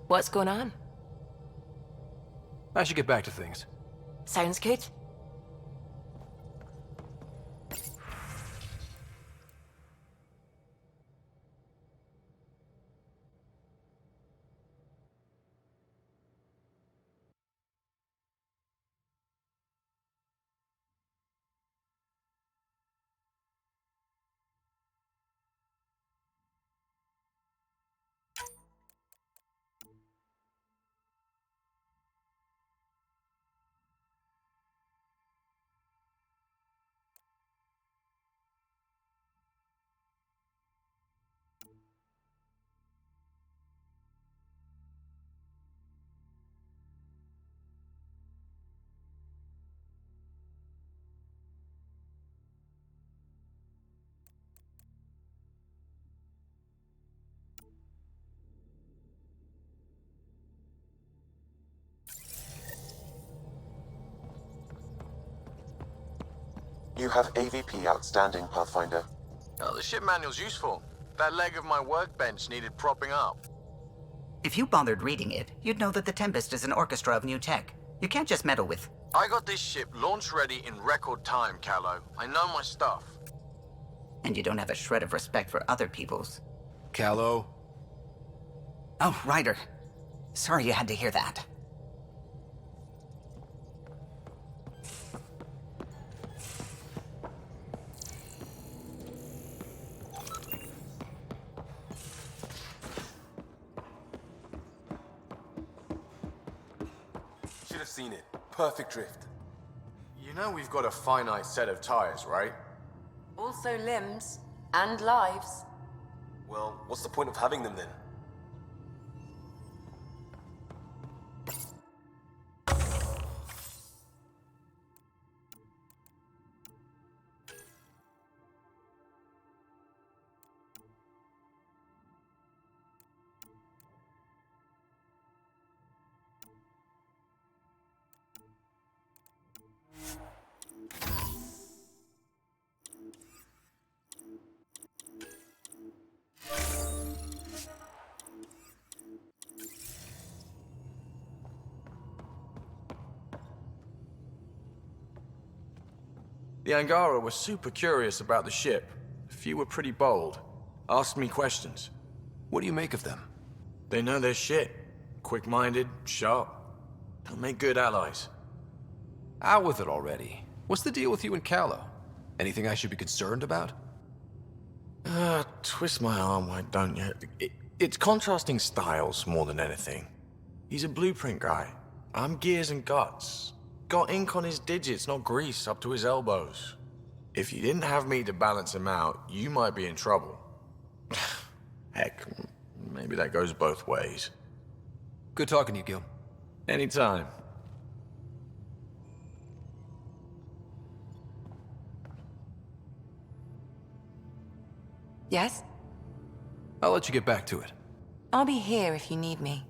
What's going on? I should get back to things. Sounds good. You have AVP outstanding, Pathfinder. Oh, the ship manual's useful. That leg of my workbench needed propping up. If you bothered reading it, you'd know that the Tempest is an orchestra of new tech. You can't just meddle with... I got this ship launch ready in record time, Callow. I know my stuff. And you don't have a shred of respect for other people's. Callow? Oh, Ryder. Sorry you had to hear that. Should have seen it. Perfect drift. You know we've got a finite set of tires, right? Also limbs and lives. Well, what's the point of having them then? The Angara were super curious about the ship. A few were pretty bold. Asked me questions. What do you make of them? They know their shit. Quick-minded, sharp. They'll make good allies. Out with it already. What's the deal with you and Callow? Anything I should be concerned about? Twist my arm, why don't you? It's contrasting styles more than anything. He's a blueprint guy. I'm gears and guts. Got ink on his digits, not grease up to his elbows. If you didn't have me to balance him out, you might be in trouble. Heck, maybe that goes both ways. Good talking to you, Gil. Anytime. Yes? I'll let you get back to it. I'll be here if you need me.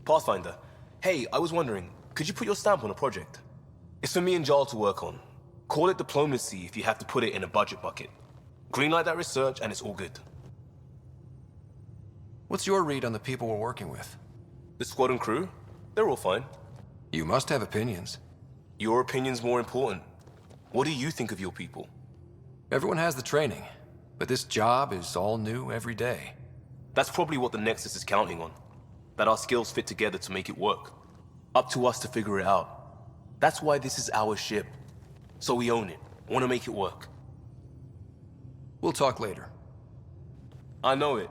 Pathfinder. Hey, I was wondering, could you put your stamp on a project? It's for me and Jarl to work on. Call it diplomacy if you have to put it in a budget bucket. Greenlight that research and it's all good. What's your read on the people we're working with? The squad and crew? They're all fine. You must have opinions. Your opinion's more important. What do you think of your people? Everyone has the training, but this job is all new every day. That's probably what the Nexus is counting on. That our skills fit together to make it work. Up to us to figure it out. That's why this is our ship. So we own it. Want to make it work. We'll talk later. I know it.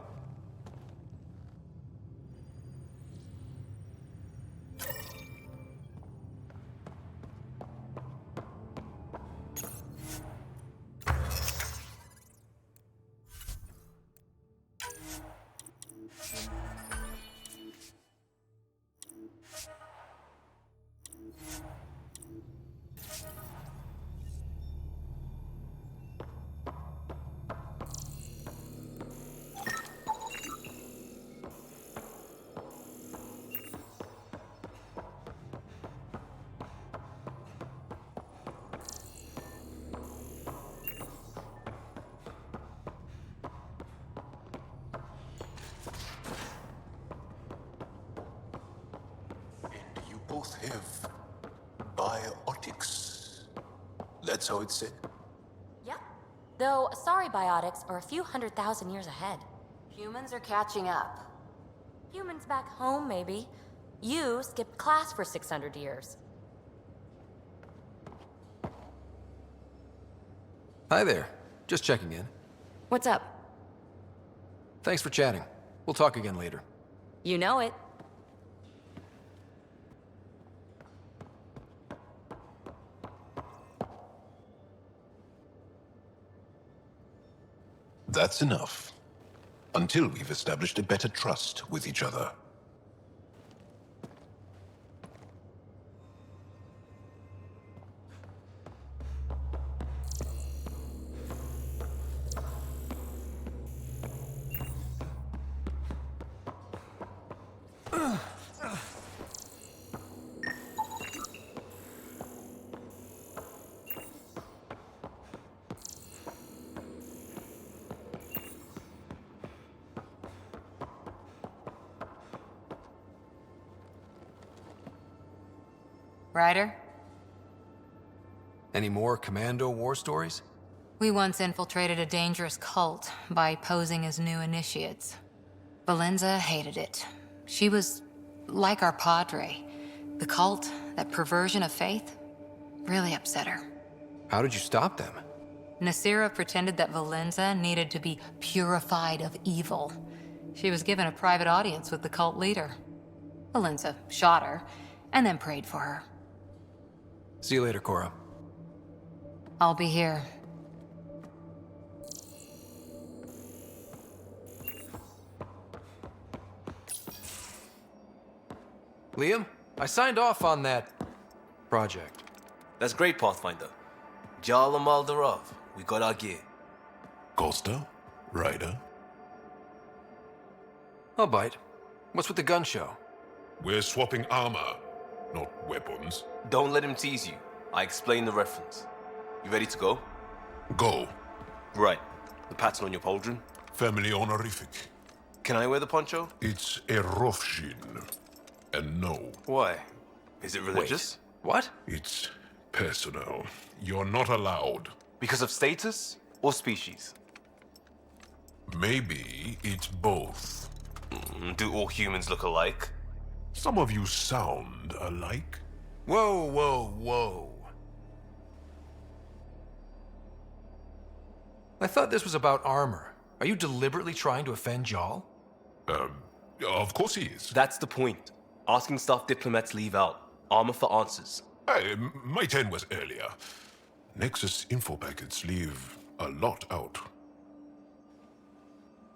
You both have biotics. That's how it's said. Yep. Though, sorry biotics are a few 100,000 years ahead. Humans are catching up. Humans back home, maybe. You skipped class for 600 years. Hi there. Just checking in. What's up? Thanks for chatting. We'll talk again later. You know it. That's enough. Until we've established a better trust with each other. Ryder? Any more Commando war stories? We once infiltrated a dangerous cult by posing as new initiates. Valenza hated it. She was like our padre. The cult, that perversion of faith, really upset her. How did you stop them? Nasira pretended that Valenza needed to be purified of evil. She was given a private audience with the cult leader. Valenza shot her, and then prayed for her. See you later, Cora. I'll be here. Liam, I signed off on that project. That's great, Pathfinder. Jarl and Maldarov, we got our gear. Costa? Ryder? I'll bite. What's with the gun show? We're swapping armor, not weapons. Don't let him tease you. I explained the reference. You ready to go? Go. Right. The pattern on your pauldron? Family honorific. Can I wear the poncho? It's a Rofshin. And no, Why? Is it religious? What? it's personal. You're not allowed. Because of status or species? Maybe it's both. Do all humans look alike? Some of you sound alike. Whoa, whoa, whoa. I thought this was about armor. Are you deliberately trying to offend Jarl? Of course he is. That's the point. Asking stuff diplomats leave out. Armor for answers. Hey, my turn was earlier. Nexus info packets leave a lot out.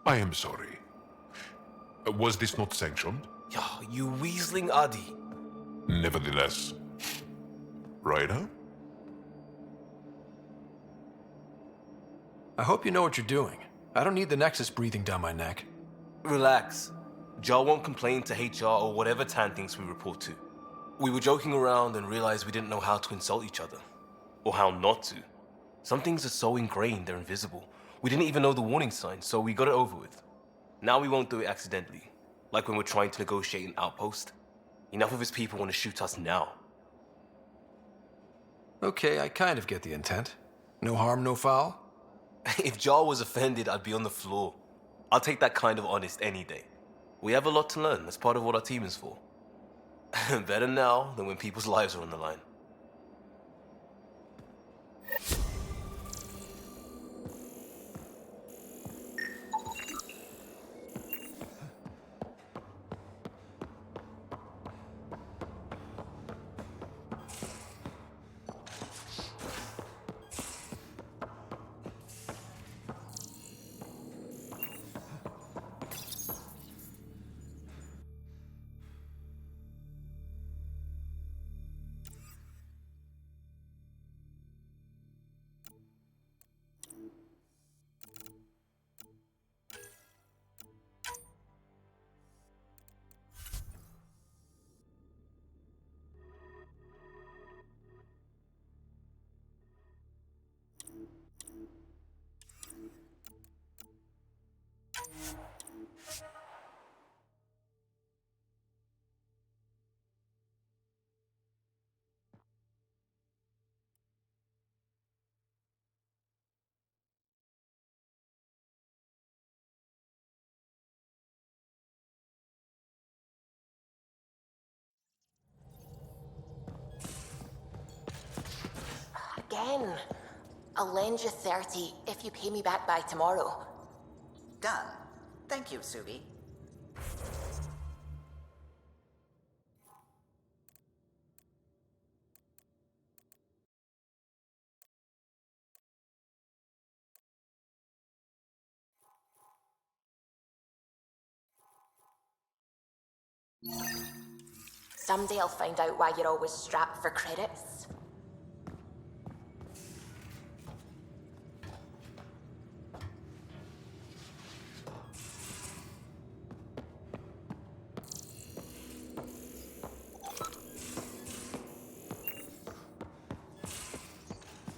I am sorry. Was this not sanctioned? Yeah, you weaseling Adi. Nevertheless. Ryder? I hope you know what you're doing. I don't need the Nexus breathing down my neck. Relax. Jar won't complain to HR or whatever Tan thinks we report to. We were joking around and realized we didn't know how to insult each other. Or how not to. Some things are so ingrained they're invisible. We didn't even know the warning sign, so we got it over with. Now we won't do it accidentally. Like when we're trying to negotiate an outpost. Enough of his people want to shoot us now. Okay, I kind of get the intent. No harm, no foul. If Jar was offended, I'd be on the floor. I'll take that kind of honest any day. We have a lot to learn. That's part of what our team is for. Better now than when people's lives are on the line. Again. I'll lend you 30 if you pay me back by tomorrow. Done. Thank you, Subi. Someday I'll find out why you're always strapped for credits.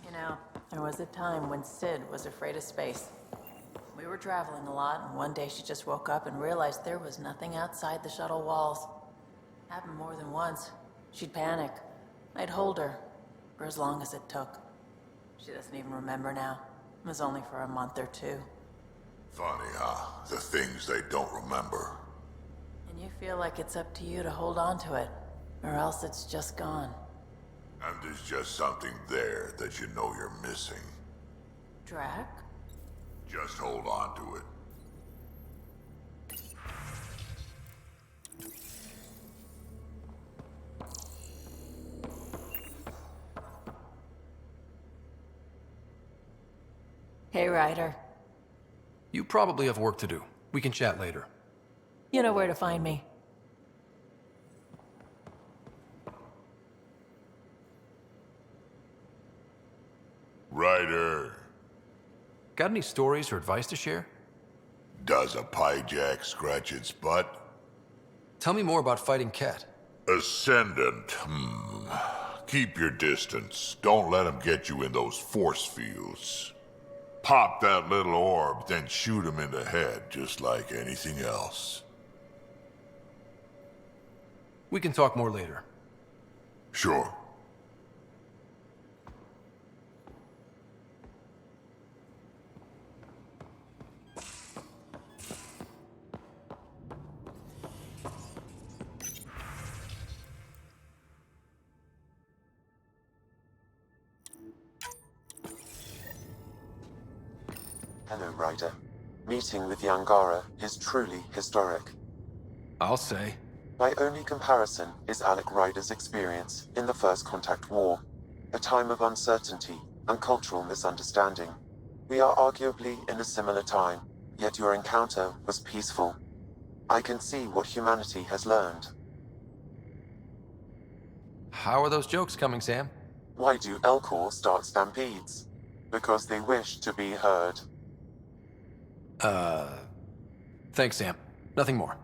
You know, there was a time when Sid was afraid of space. We were traveling a lot, and one day she just woke up and realized there was nothing outside the shuttle walls. Happened more than once. She'd panic. I'd hold her, for as long as it took. She doesn't even remember now. It was only for a month or two. Funny, huh? The things they don't remember. And you feel like it's up to you to hold on to it, or else it's just gone. And there's just something there that you know you're missing. Drac? Just hold on to it. Hey, Ryder. You probably have work to do. We can chat later. You know where to find me. Ryder. Got any stories or advice to share? Does a pyjak scratch its butt? Tell me more about fighting Kett. Ascendant. Keep your distance. Don't let him get you in those force fields. Pop that little orb, then shoot him in the head, just like anything else. We can talk more later. Sure. Hello, Ryder. Meeting with the Angara is truly historic. I'll say. My only comparison is Alec Ryder's experience in the First Contact War, a time of uncertainty and cultural misunderstanding. We are arguably in a similar time, yet your encounter was peaceful. I can see what humanity has learned. How are those jokes coming, Sam? Why do Elcor start stampedes? Because they wish to be heard. Thanks, Sam. Nothing more.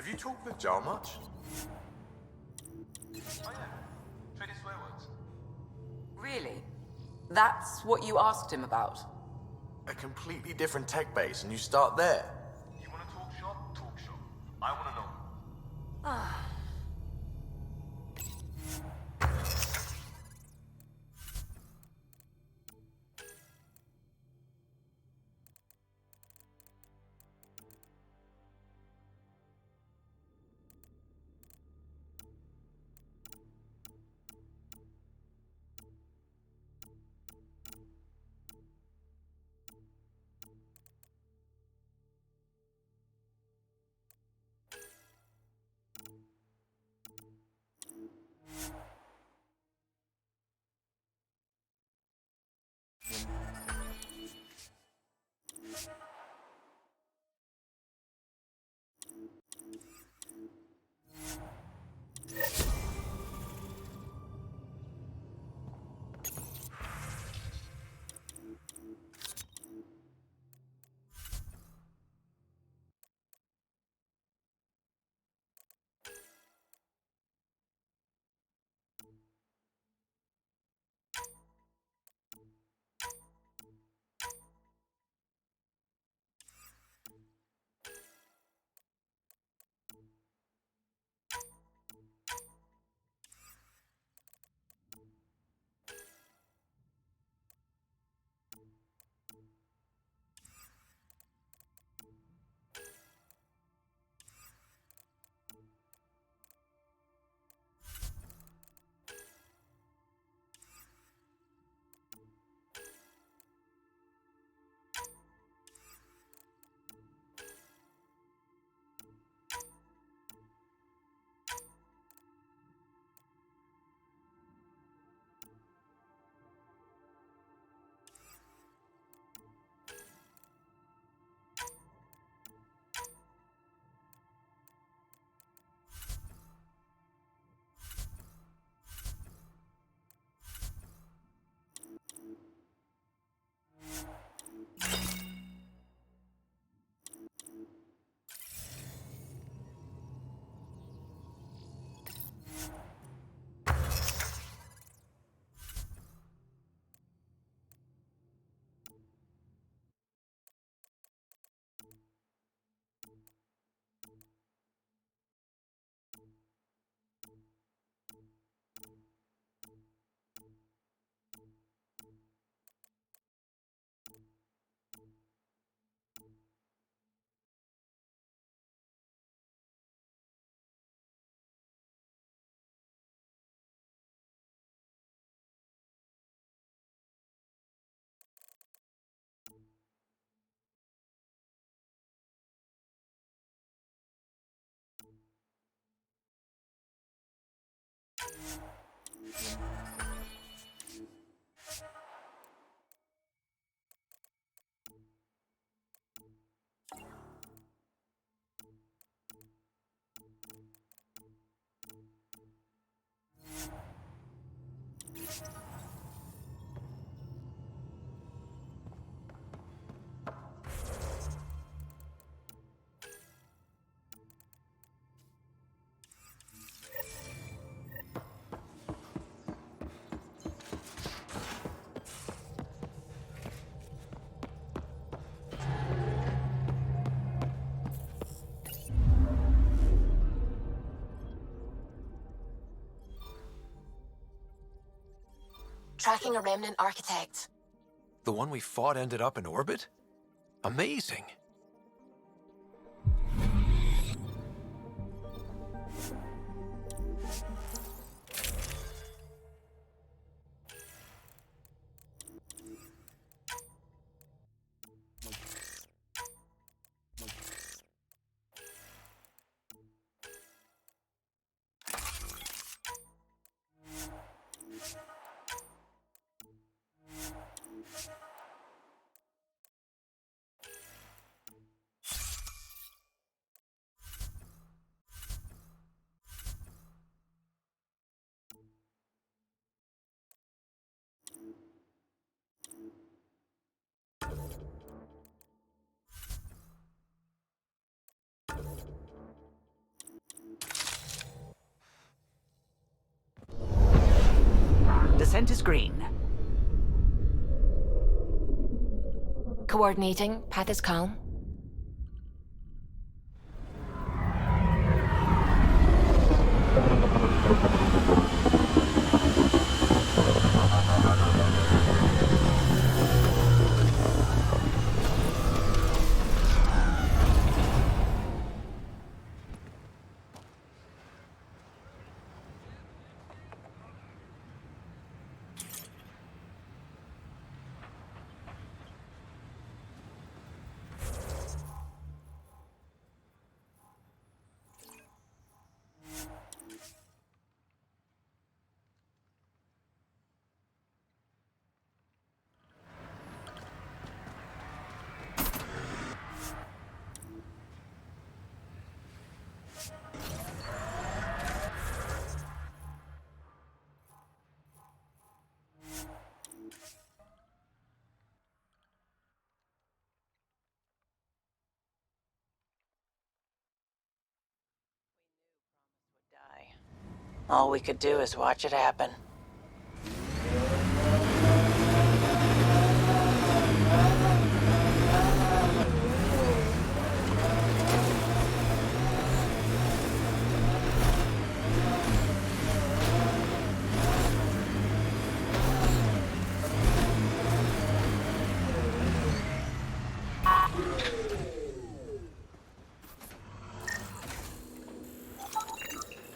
Have you talked with Jar much? Oh yeah, traded swear words. Really? That's what you asked him about? A completely different tech base, and you start there. You wanna talk shop? Talk shop. I wanna know. Ah. Tracking a Remnant architect. The one we fought ended up in orbit? Amazing. Descent is green. Coordinating. Path is calm. All we could do is watch it happen.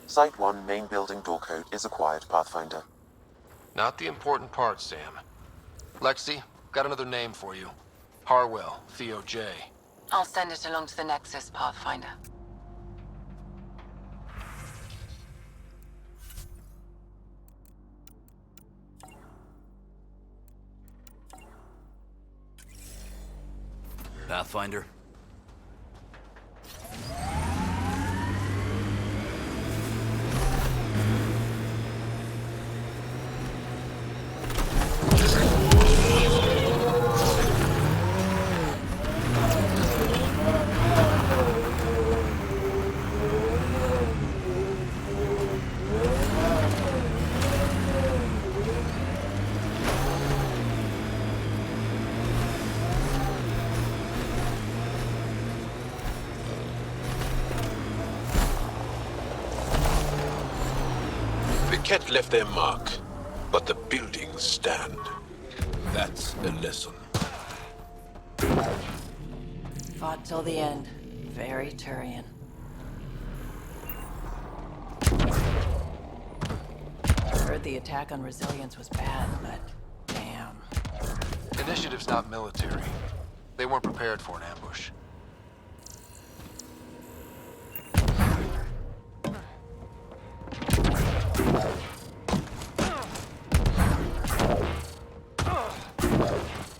Site 1 main building door code is acquired, Pathfinder. Not the important part, Sam. Lexi, got another name for you. Harwell, Theo J. I'll send it along to the Nexus, Pathfinder. Pathfinder. Kett left their mark, but the buildings stand. That's a lesson. Fought till the end. Very Turian. Heard the attack on Resilience was bad, but damn. Initiative's not military. They weren't prepared for an ambush.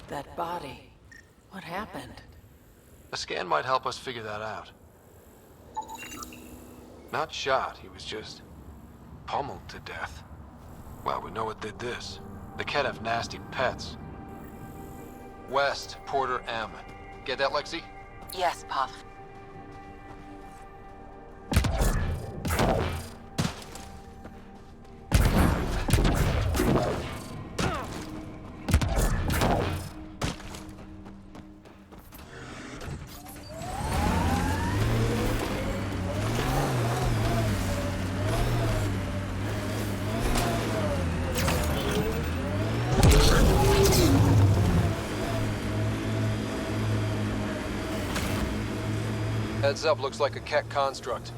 That body. What happened? A scan might help us figure that out. Not shot, he was just pummeled to death. Well, we know what did this. The Kett have nasty pets. West, Porter M. Get that, Lexi? Yes, Path. Heads up, looks like a Kett construct.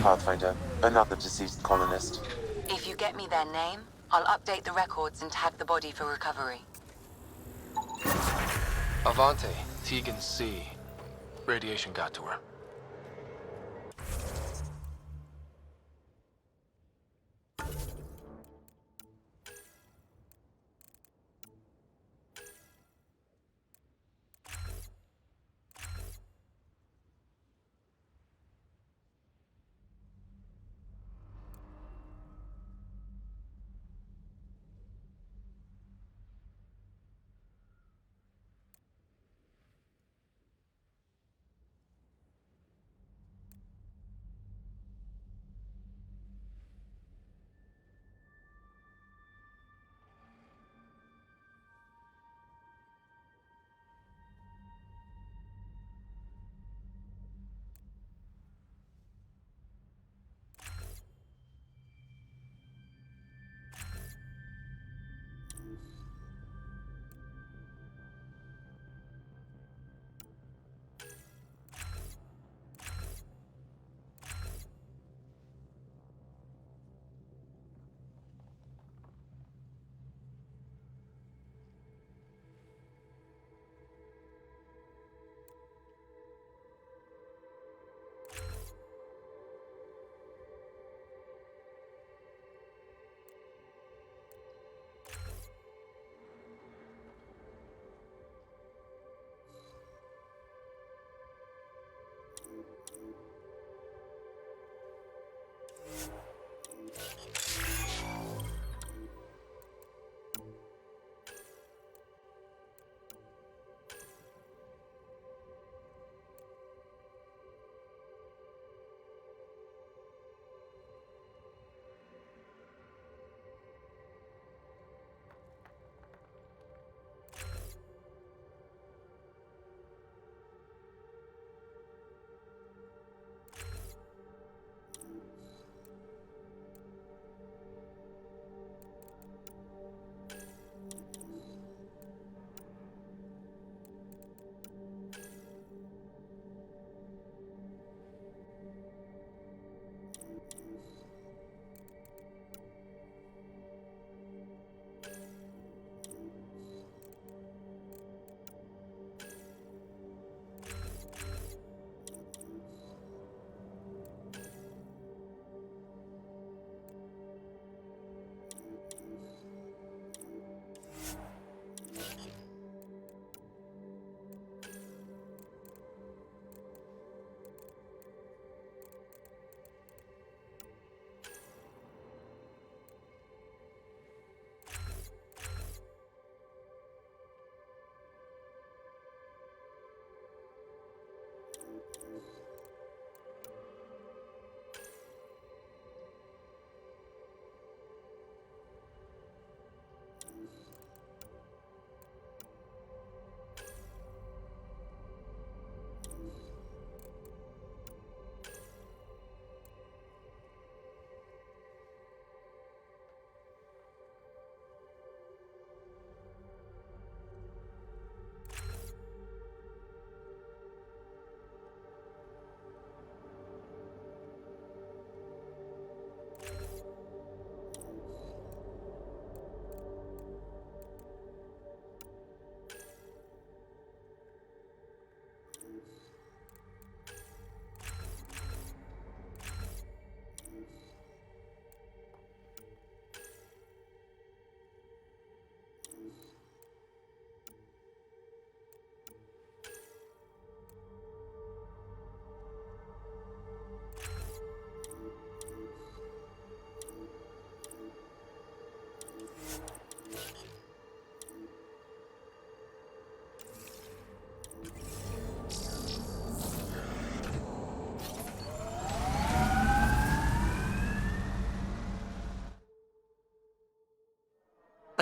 Pathfinder, another deceased colonist. If you get me their name, I'll update the records and tag the body for recovery. Avante, Tegan C. Radiation got to her.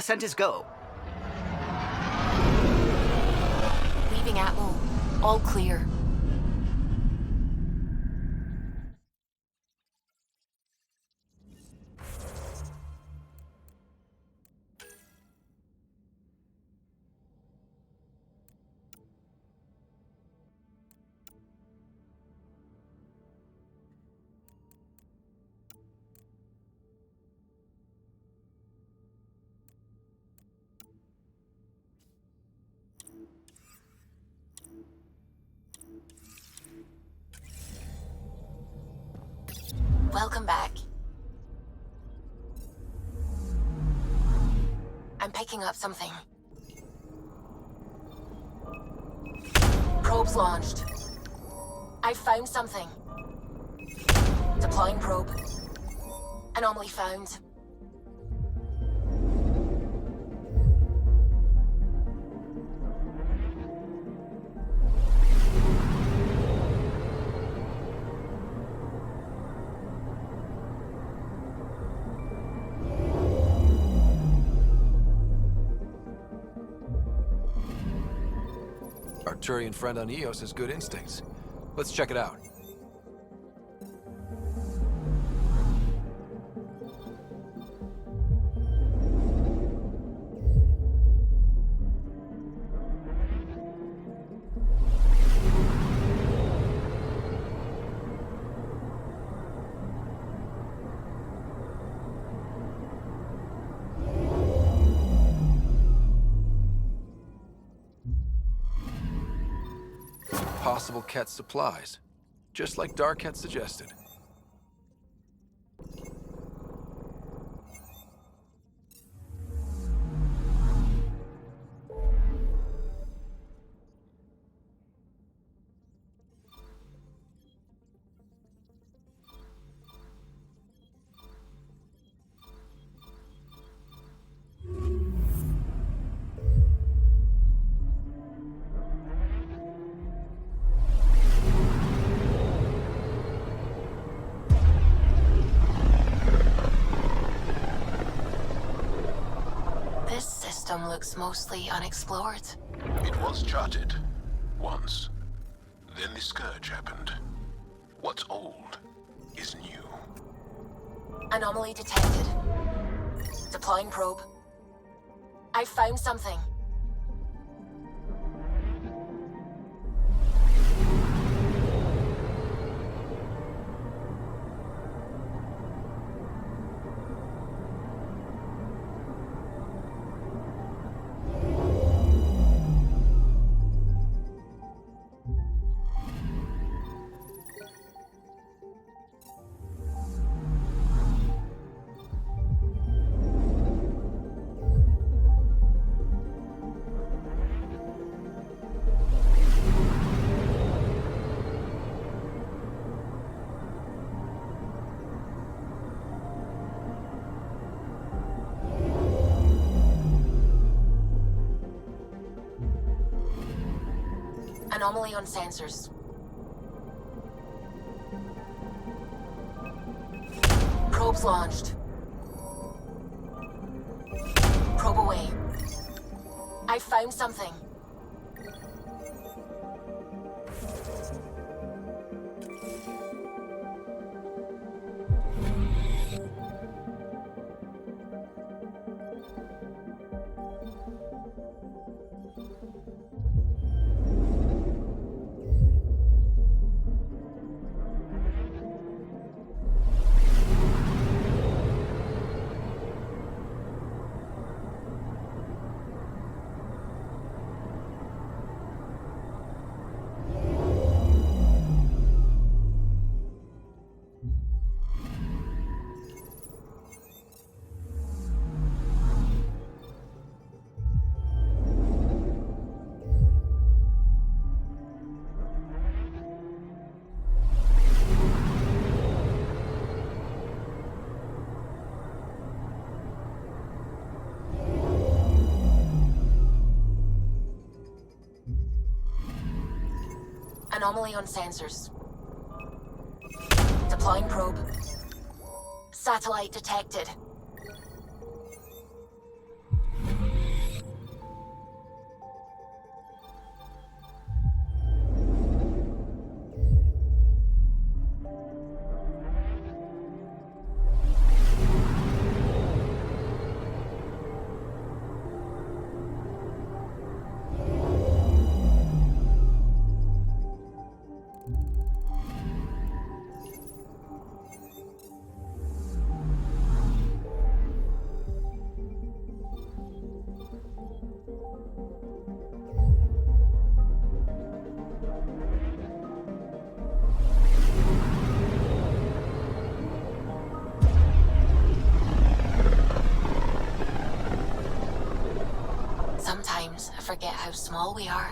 Ascent is go. Leaving Atmo. All clear. Welcome back. I'm picking up something. Probe's launched. I found something. Deploying probe. Anomaly found. Arturian friend on Eos has good instincts. Let's check it out. Possible Kett supplies, just like Dark had suggested. Looks mostly unexplored. It was charted. Once. Then the Scourge happened. What's old is new. Anomaly detected. Deploying probe. I found something. Anomaly on sensors. Probe's launched. Probe away. I found something. Anomaly on sensors. Deploying probe. Satellite detected. forget how small we are.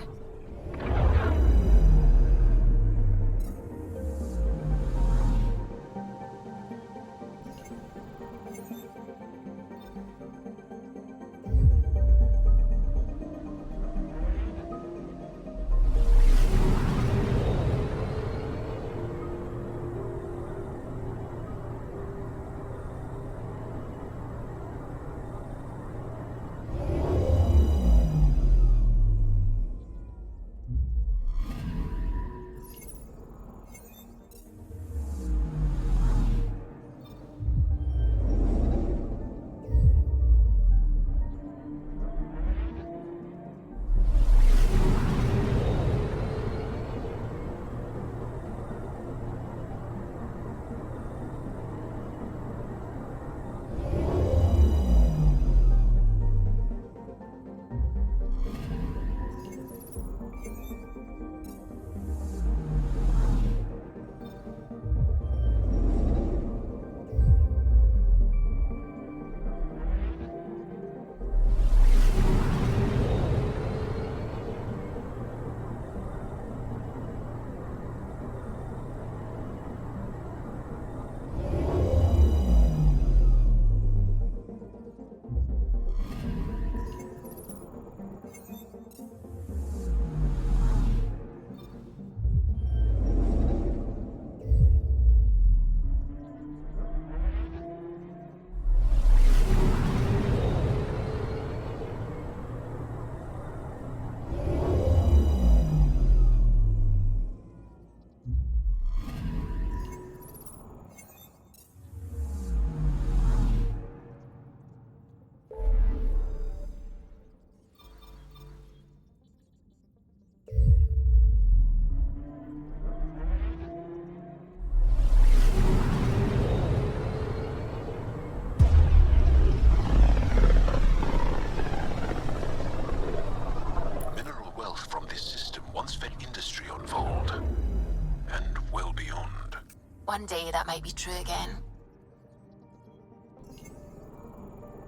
One day that might be true again.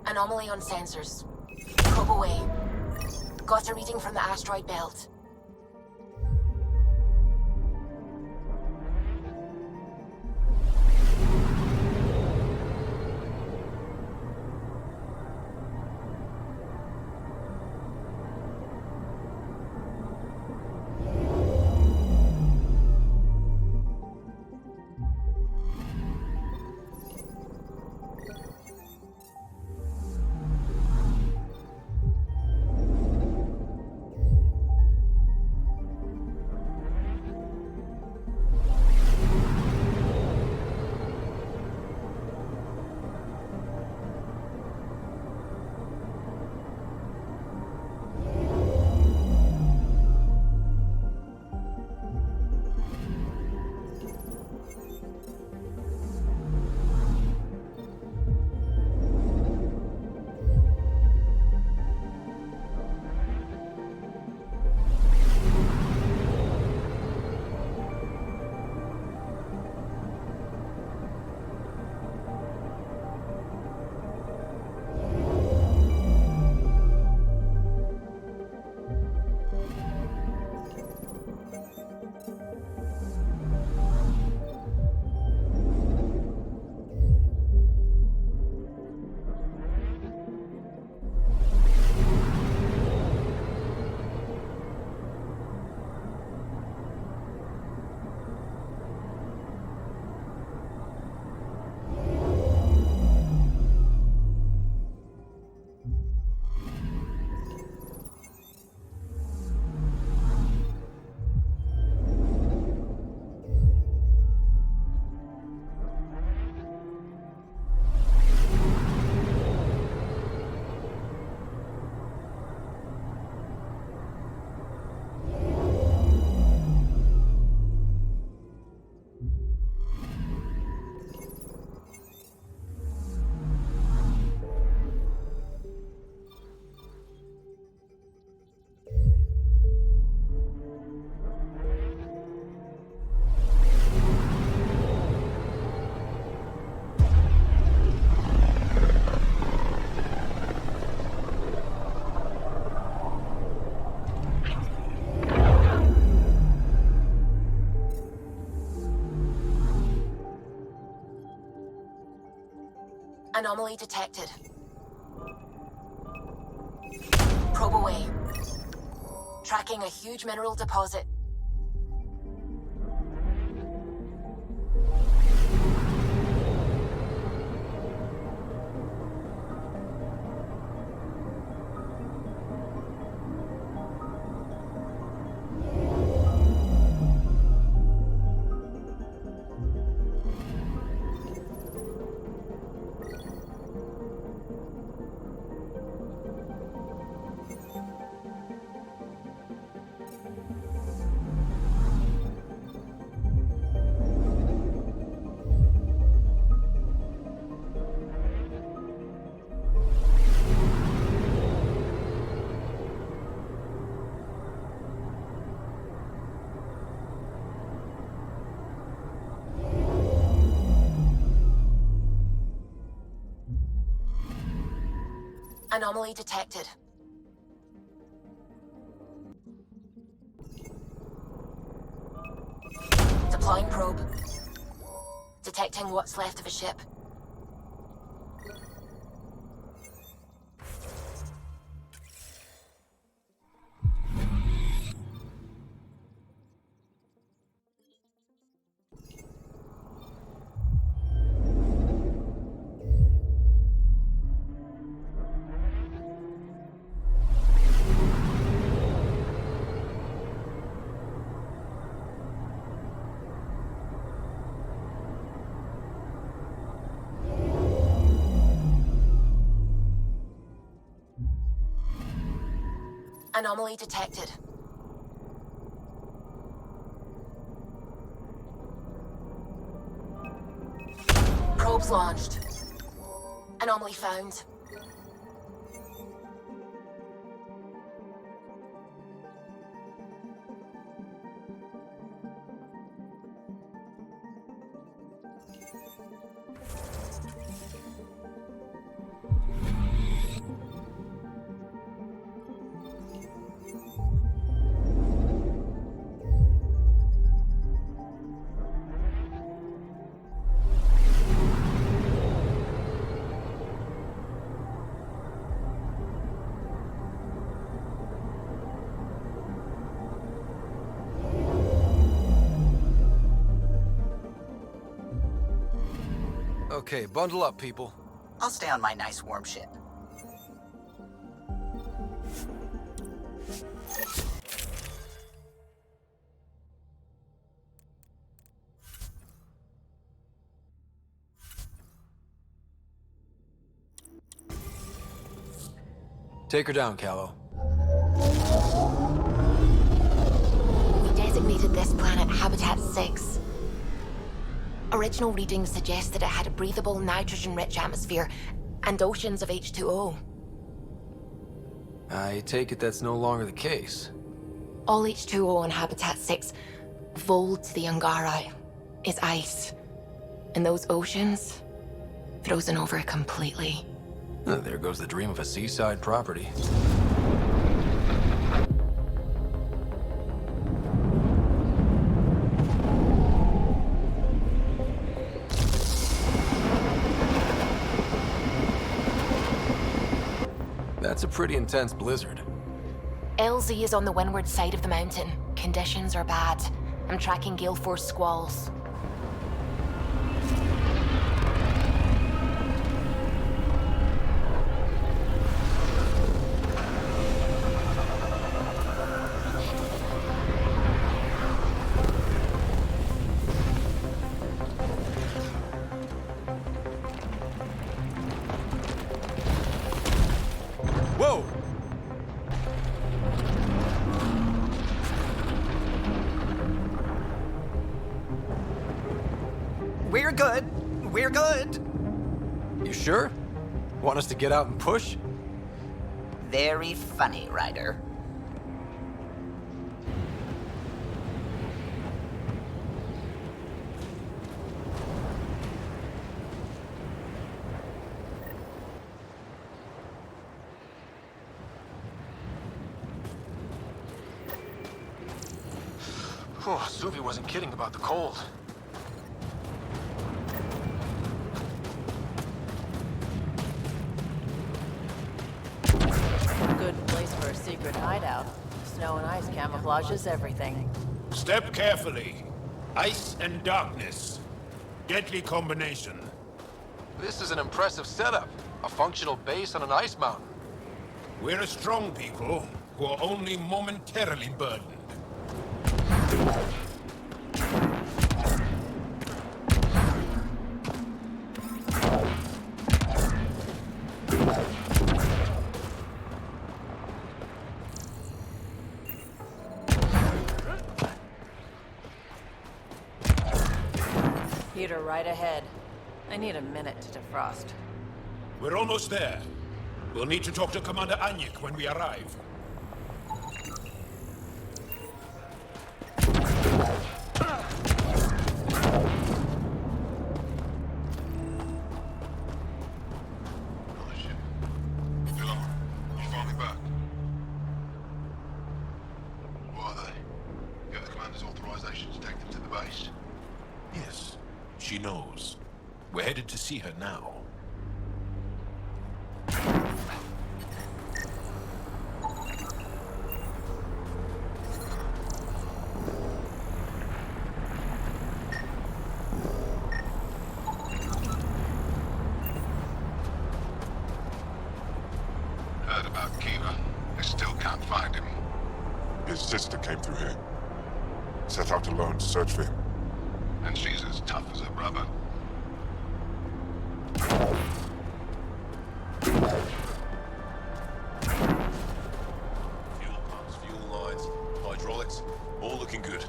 Anomaly on sensors. Probe away. Got a reading from the asteroid belt. Anomaly detected. Probe away. Tracking a huge mineral deposit. Anomaly detected. Deploying probe. Detecting what's left of a ship. Anomaly detected. Probes launched. Anomaly found. Okay, bundle up, people. I'll stay on my nice warm ship. Take her down, Callow. We designated this planet Habitat 6. Original readings suggest that it had a breathable, nitrogen-rich atmosphere and oceans of H2O. I take it that's no longer the case. All H2O on Habitat 6, vold to the Angara, is ice. And those oceans, frozen over completely. There goes the dream of a seaside property. That's a pretty intense blizzard. LZ is on the windward side of the mountain. Conditions are bad. I'm tracking gale force squalls. Whoa! We're good. We're good. You sure? Want us to get out and push? Very funny, Ryder. Oh, Suvi wasn't kidding about the cold. Ice camouflages everything. Step carefully. Ice and darkness. Deadly combination. This is an impressive setup. A functional base on an ice mountain. We're a strong people who are only momentarily burdened. Peter, right ahead. I need a minute to defrost. We're almost there. We'll need to talk to Commander Anyik when we arrive. She knows. We're headed to see her now. Heard about Kiva. They still can't find him. His sister came through here. Set out alone to search for him. And she's as tough as her brother. Fuel pumps, fuel lines, hydraulics, all looking good.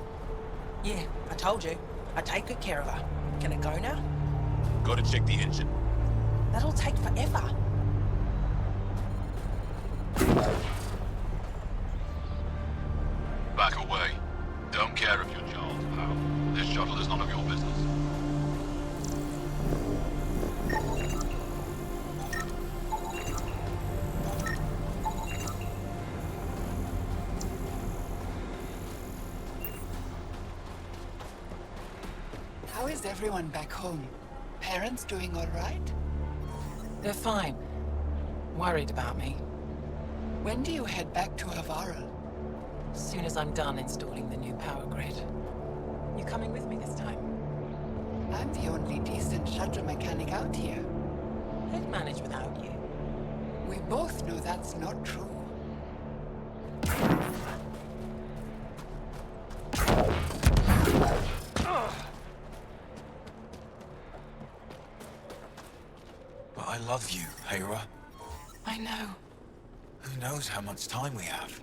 Yeah, I told you. I'd take good care of her. Can it go now? Gotta check the engine. That'll take forever. Back away. Don't care if you're Charles, pal. This shuttle is none of your business. How is everyone back home? Parents doing all right? They're fine. Worried about me. When do you head back to Havara? As soon as I'm done installing the new power grid. You coming with me this time? I'm the only decent shuttle mechanic out here. I'd manage without you. We both know that's not true. But I love you, Hera. I know. Who knows how much time we have?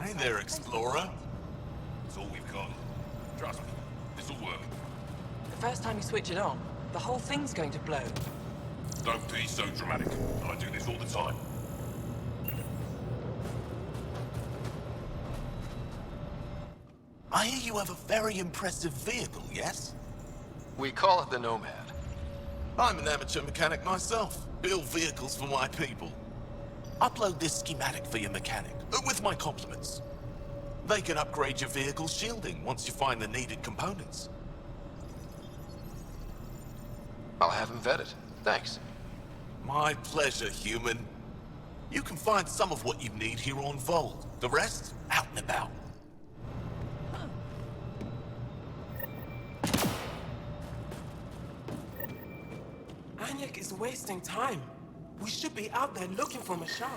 Hey there, Explorer. It's all we've got. Trust me, this'll work. The first time you switch it on, the whole thing's going to blow. Don't be so dramatic. I do this all the time. I hear you have a very impressive vehicle, yes? We call it the Nomad. I'm an amateur mechanic myself. Build vehicles for my people. Upload this schematic for your mechanic, with my compliments. They can upgrade your vehicle's shielding once you find the needed components. I'll have him vetted. Thanks. My pleasure, human. You can find some of what you need here on Vold. The rest, out and about. Anyik is wasting time. We should be out there looking for Mashal.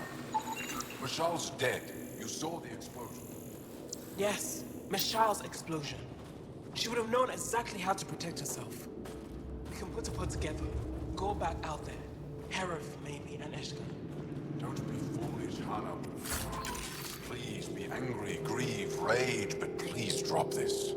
Mashal's dead. You saw the explosion. Yes, Mashal's explosion. She would have known exactly how to protect herself. We can put a pod together. Go back out there. Herif, maybe, and Eshka. Don't be foolish, Hana. Please be angry, grieve, rage, but please drop this.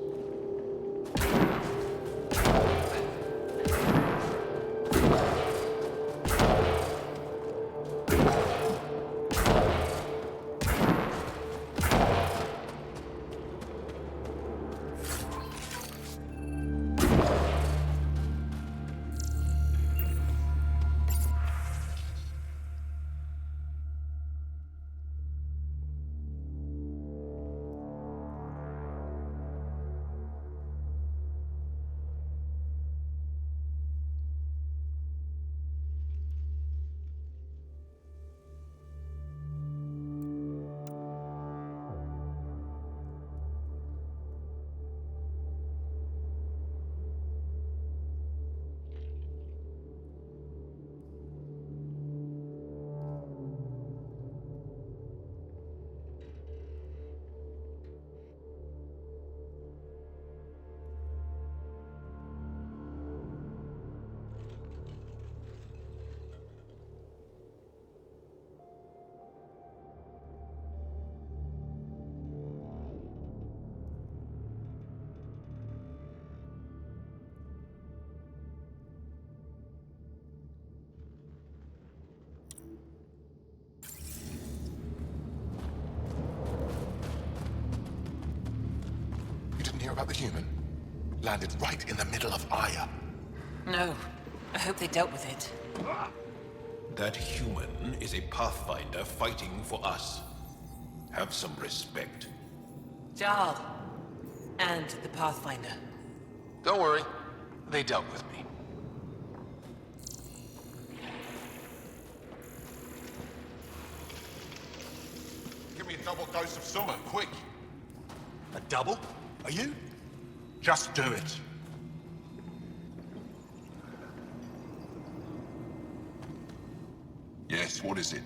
the human? Landed right in the middle of Aya. No. I hope they dealt with it. That human is a Pathfinder fighting for us. Have some respect. Jarl. And the Pathfinder. Don't worry. They dealt with me. Give me a double dose of summer, quick. A double? Are you? Just do it. Yes, what is it?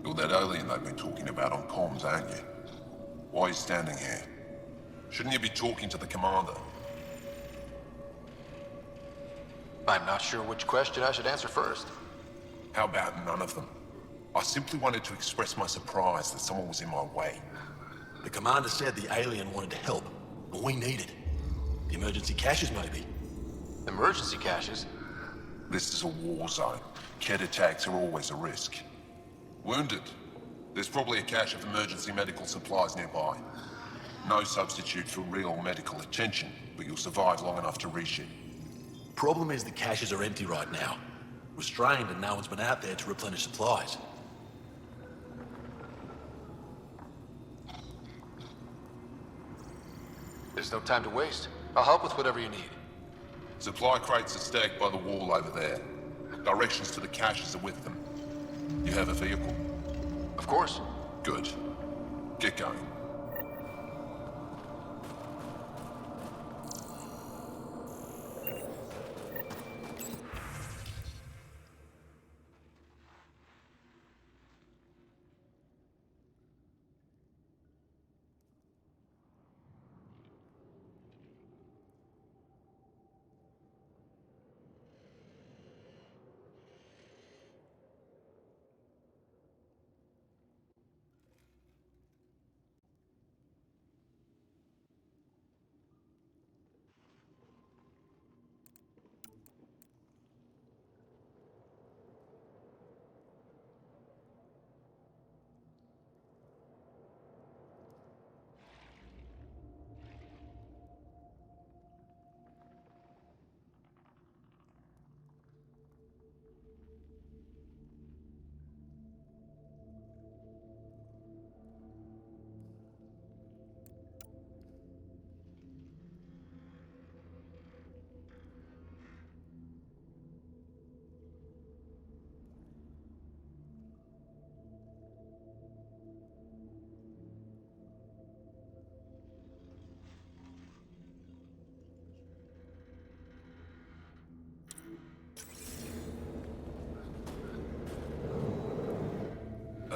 You're that alien they've been talking about on comms, aren't you? Why are you standing here? Shouldn't you be talking to the commander? I'm not sure which question I should answer first. How about none of them? I simply wanted to express my surprise that someone was in my way. The commander said the alien wanted to help, but we need it. The emergency caches, maybe. Emergency caches? This is a war zone. Kett attacks are always a risk. Wounded. There's probably a cache of emergency medical supplies nearby. No substitute for real medical attention, but you'll survive long enough to reach it. Problem is the caches are empty right now. Restrained and no one's been out there to replenish supplies. There's no time to waste. I'll help with whatever you need. Supply crates are stacked by the wall over there. Directions to the caches are with them. You have a vehicle? Of course. Good. Get going.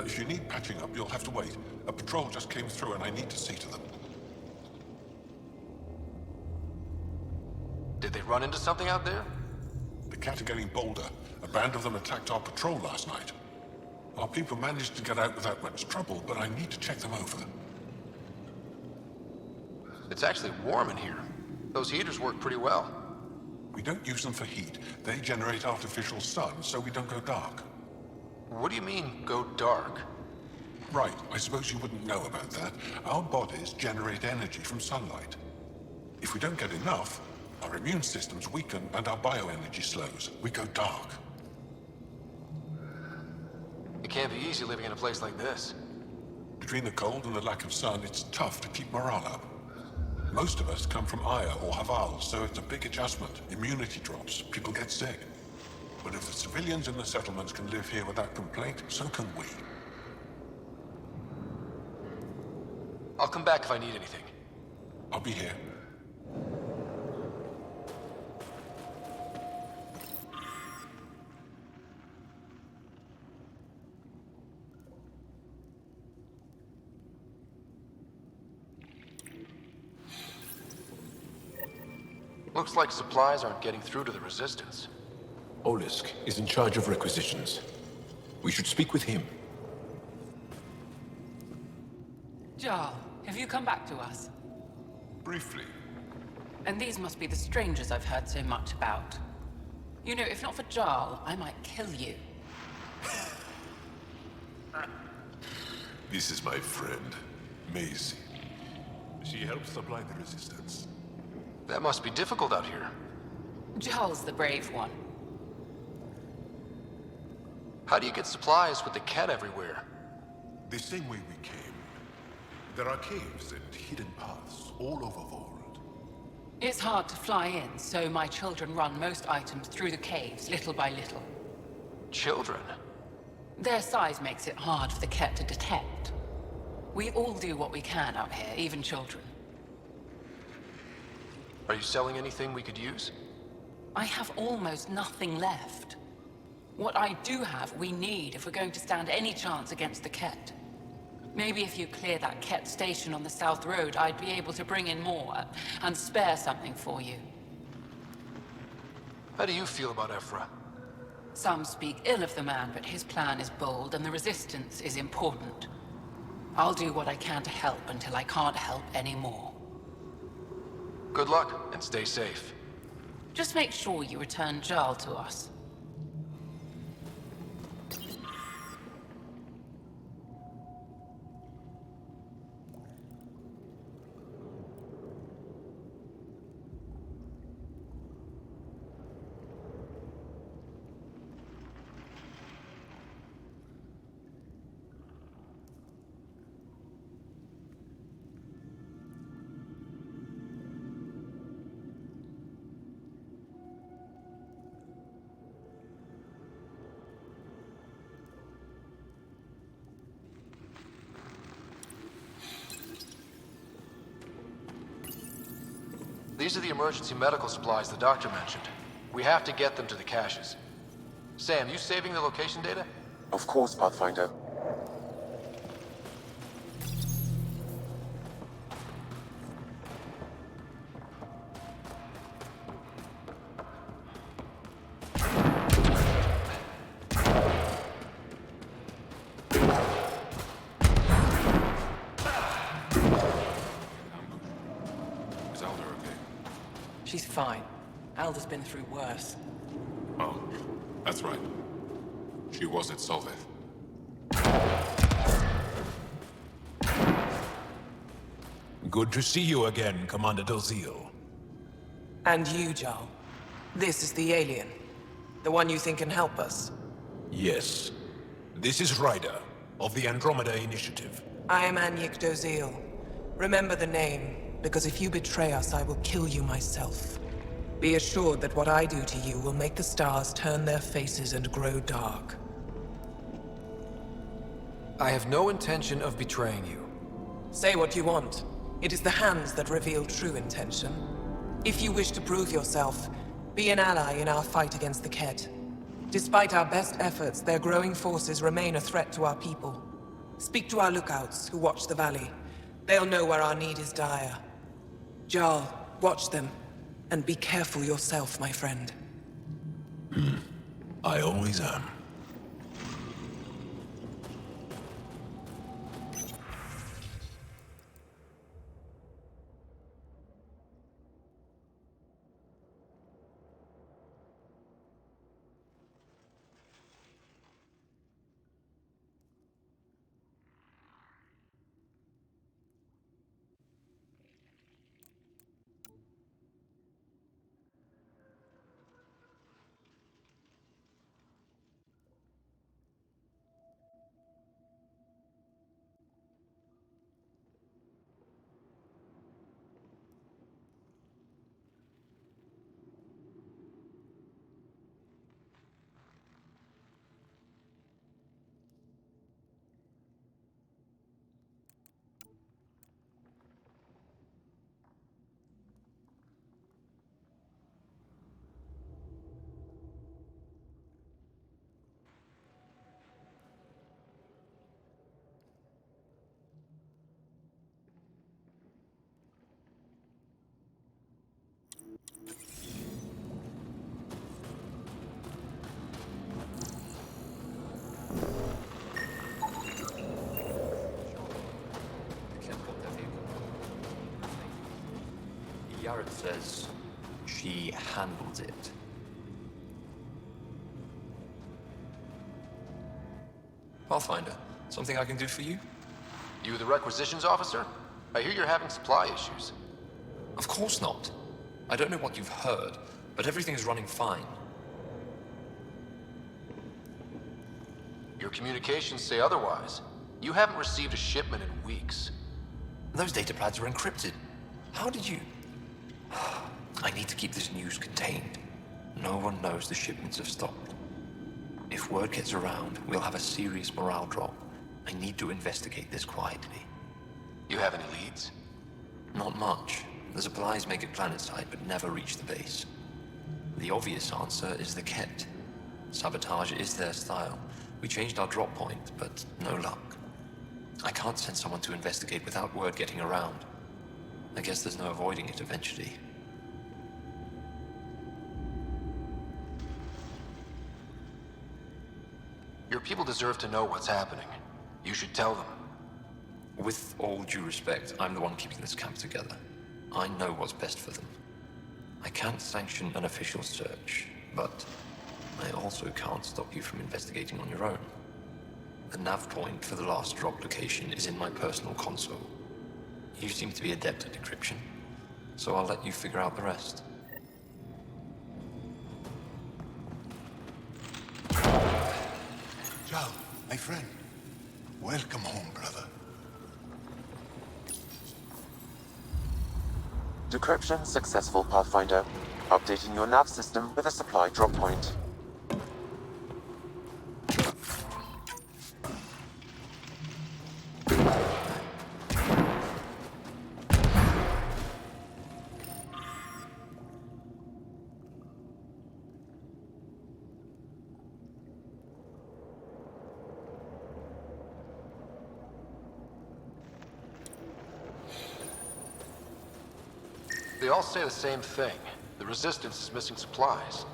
If you need patching up, you'll have to wait. A patrol just came through and I need to see to them. Did they run into something out there? The Kett are getting bolder. A band of them attacked our patrol last night. Our people managed to get out without much trouble, but I need to check them over. It's actually warm in here. Those heaters work pretty well. We don't use them for heat. They generate artificial sun, so we don't go dark. What do you mean, go dark? Right, I suppose you wouldn't know about that. Our bodies generate energy from sunlight. If we don't get enough, our immune systems weaken and our bioenergy slows. We go dark. It can't be easy living in a place like this. Between the cold and the lack of sun, it's tough to keep morale up. Most of us come from Aya or Haval, so it's a big adjustment. Immunity drops, people get sick. But if the civilians in the settlements can live here without complaint, so can we. I'll come back if I need anything. I'll be here. Looks like supplies aren't getting through to the Resistance. Olisk is in charge of requisitions. We should speak with him. Jarl, have you come back to us? Briefly. And these must be the strangers I've heard so much about. You know, if not for Jarl, I might kill you. This is my friend, Maisie. She helped supply the Resistance. That must be difficult out here. Jarl's the brave one. How do you get supplies with the Kett everywhere? The same way we came. There are caves and hidden paths all over Vold. It's hard to fly in, so my children run most items through the caves, little by little. Children? Their size makes it hard for the Kett to detect. We all do what we can out here, even children. Are you selling anything we could use? I have almost nothing left. What I do have, we need if we're going to stand any chance against the Kett. Maybe if you clear that Kett station on the South Road, I'd be able to bring in more and spare something for you. How do you feel about Ephra? Some speak ill of the man, but his plan is bold and the resistance is important. I'll do what I can to help until I can't help anymore. Good luck, and stay safe. Just make sure you return Jarl to us. These are the emergency medical supplies the doctor mentioned. We have to get them to the caches. Sam, you saving the location data? Of course, Pathfinder. She's fine. Alda's been through worse. Oh, that's right. She was at Solveth. Good to see you again, Commander Dalziel. And you, Jarl. This is the alien. The one you think can help us. Yes. This is Ryder, of the Andromeda Initiative. I am Anyik Dalziel. Remember the name, because if you betray us, I will kill you myself. Be assured that what I do to you will make the stars turn their faces and grow dark. I have no intention of betraying you. Say what you want. It is the hands that reveal true intention. If you wish to prove yourself, be an ally in our fight against the Kett. Despite our best efforts, their growing forces remain a threat to our people. Speak to our lookouts who watch the valley. They'll know where our need is dire. Jarl, watch them, and be careful yourself, my friend. I always am. Yared says she handles it. Pathfinder, something I can do for you? You the requisitions officer? I hear you're having supply issues. Of course not. I don't know what you've heard, but everything's running fine. Your communications say otherwise. You haven't received a shipment in weeks. Those data pads are encrypted. How did you... I need to keep this news contained. No one knows the shipments have stopped. If word gets around, we'll have a serious morale drop. I need to investigate this quietly. You have any leads? Not much. The supplies make it planetside, but never reach the base. The obvious answer is the Kett. Sabotage is their style. We changed our drop point, but no luck. I can't send someone to investigate without word getting around. I guess there's no avoiding it eventually. Your people deserve to know what's happening. You should tell them. With all due respect, I'm the one keeping this camp together. I know what's best for them. I can't sanction an official search, but I also can't stop you from investigating on your own. The nav point for the last drop location is in my personal console. You seem to be adept at decryption, so I'll let you figure out the rest. Joe, my friend. Welcome home, brother. Decryption successful, Pathfinder. Updating your nav system with a supply drop point. They all say the same thing. The Resistance is missing supplies.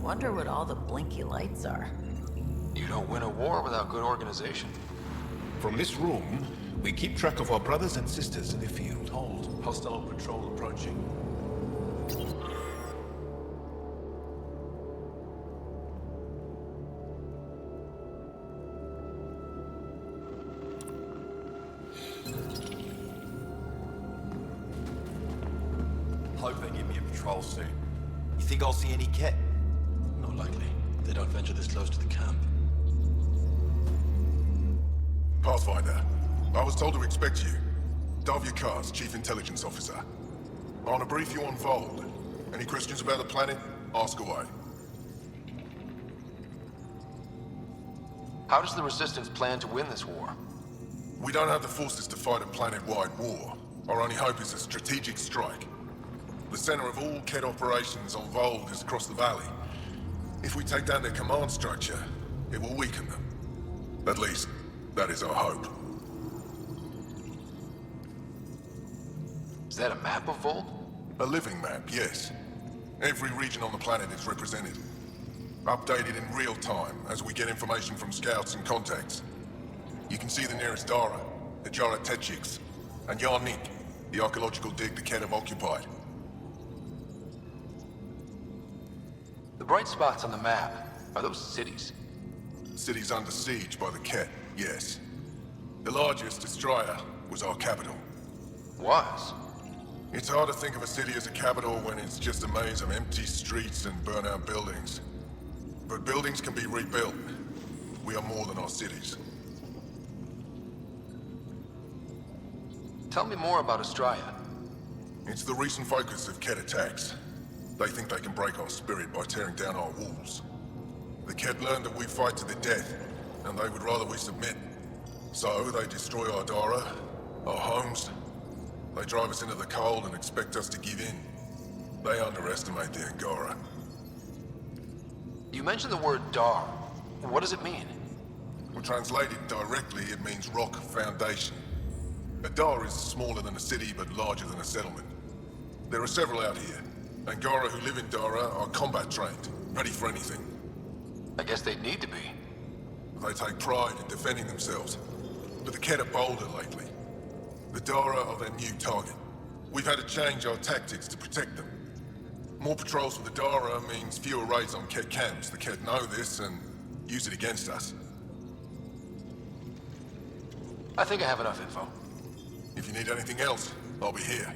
Wonder what all the blinky lights are. You don't win a war without good organization. From this room, we keep track of our brothers and sisters in the field. Hold. Hostile patrol approaching. Hope they give me a patrol soon. You think I'll see any Kett? Not likely. They don't venture this close to the camp. Pathfinder, I was told to expect you. Davia Kars, Chief Intelligence Officer. I want to brief you on Vold. Any questions about the planet? Ask away. How does the Resistance plan to win this war? We don't have the forces to fight a planet-wide war. Our only hope is a strategic strike. The center of all Kett operations on Vold is across the valley. If we take down their command structure, it will weaken them. At least, that is our hope. Is that a map of Vold? A living map, yes. Every region on the planet is represented. Updated in real time as we get information from scouts and contacts. You can see the nearest Dara, the Jara Tetchiks, and Yarnik, the archaeological dig the Kett have occupied. The bright spots on the map, are those cities? Cities under siege by the Kett, yes. The largest, Estraya, was our capital. Was? It's hard to think of a city as a capital when it's just a maze of empty streets and burnt-out buildings. But buildings can be rebuilt. We are more than our cities. Tell me more about Estraya. It's the recent focus of Kett attacks. They think they can break our spirit by tearing down our walls. The Kett learned that we fight to the death, and they would rather we submit. So they destroy our Dara, our homes. They drive us into the cold and expect us to give in. They underestimate the Angara. You mentioned the word Dar. What does it mean? Well, translated directly, it means rock foundation. A Dar is smaller than a city, but larger than a settlement. There are several out here. Angara who live in Dara are combat trained, ready for anything. I guess they'd need to be. They take pride in defending themselves. But the Kett are bolder lately. The Dara are their new target. We've had to change our tactics to protect them. More patrols with the Dara means fewer raids on Kett camps. The Kett know this and use it against us. I think I have enough info. If you need anything else, I'll be here.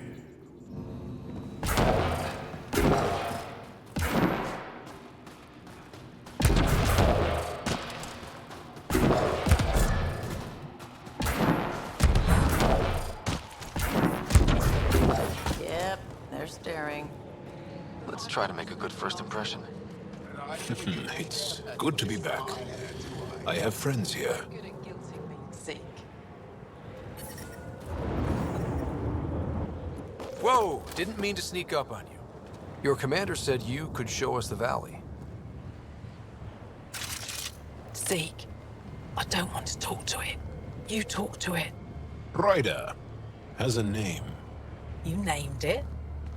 Yep, they're staring. Let's try to make a good first impression. It's good to be back. I have friends here. Whoa! Didn't mean to sneak up on you. Your commander said you could show us the valley. Zeke, I don't want to talk to it. You talk to it. Ryder has a name. You named it?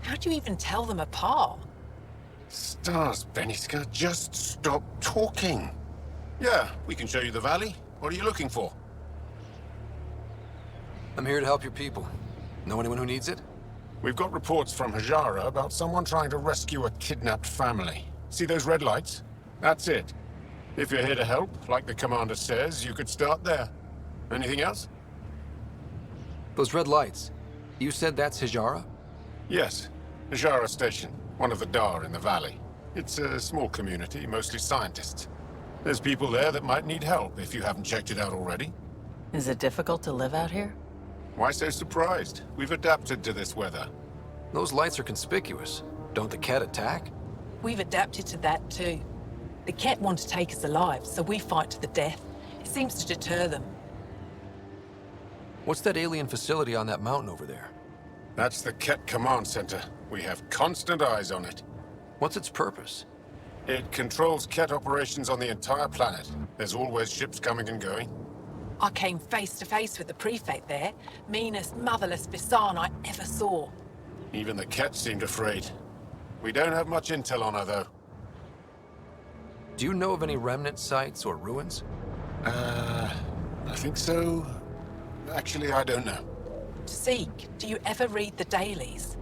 How'd you even tell them apart? Stars, Beniska, just stop talking. Yeah, we can show you the valley. What are you looking for? I'm here to help your people. Know anyone who needs it? We've got reports from Hajara about someone trying to rescue a kidnapped family. See those red lights? That's it. If you're here to help, like the commander says, you could start there. Anything else? Those red lights. You said that's Hajara? Yes. Hajara Station, one of the Dar in the valley. It's a small community, mostly scientists. There's people there that might need help if you haven't checked it out already. Is it difficult to live out here? Why so surprised? We've adapted to this weather. Those lights are conspicuous. Don't the Kett attack? We've adapted to that too. The Kett want to take us alive, so we fight to the death. It seems to deter them. What's that alien facility on that mountain over there? That's the Kett Command Center. We have constant eyes on it. What's its purpose? It controls Kett operations on the entire planet. There's always ships coming and going. I came face to face with the prefect there. Meanest, motherless Bisan I ever saw. Even the Kett seemed afraid. We don't have much intel on her, though. Do you know of any Remnant sites or ruins? I think so. Actually, I don't know. Zeke, do you ever read the dailies?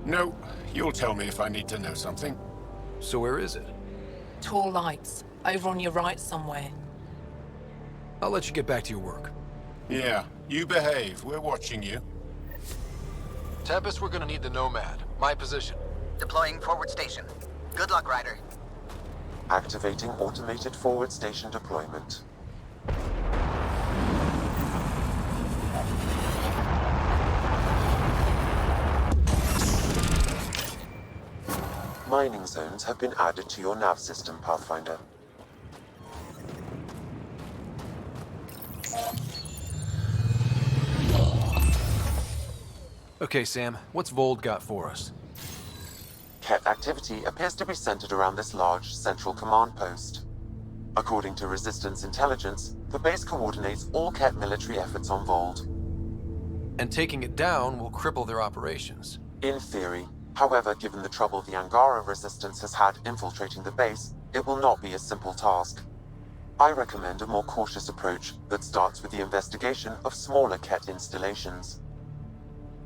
No. You'll tell me if I need to know something. So where is it? Tall lights, over on your right somewhere. I'll let you get back to your work. Yeah, you behave. We're watching you. Tempest, we're gonna need the Nomad. My position. Deploying forward station. Good luck, Ryder. Activating automated forward station deployment. Mining zones have been added to your nav system, Pathfinder. Okay, Sam, what's Vold got for us? Kett activity appears to be centered around this large central command post. According to Resistance intelligence, the base coordinates all Kett military efforts on Vold. And taking it down will cripple their operations. In theory. However, given the trouble the Angara Resistance has had infiltrating the base, it will not be a simple task. I recommend a more cautious approach that starts with the investigation of smaller Kett installations.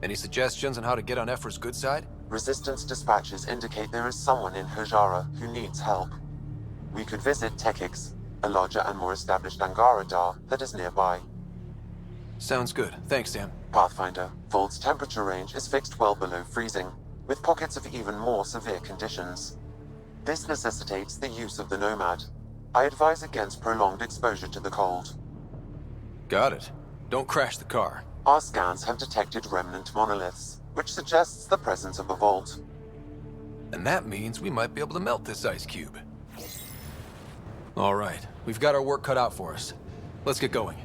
Any suggestions on how to get on Ephra's good side? Resistance dispatches indicate there is someone in Hajara who needs help. We could visit Tekix, a larger and more established Angara Dar that is nearby. Sounds good. Thanks, Sam. Pathfinder, Vold's temperature range is fixed well below freezing, with pockets of even more severe conditions. This necessitates the use of the Nomad. I advise against prolonged exposure to the cold. Got it. Don't crash the car. Our scans have detected remnant monoliths, which suggests the presence of a vault. And that means we might be able to melt this ice cube. All right, we've got our work cut out for us. Let's get going.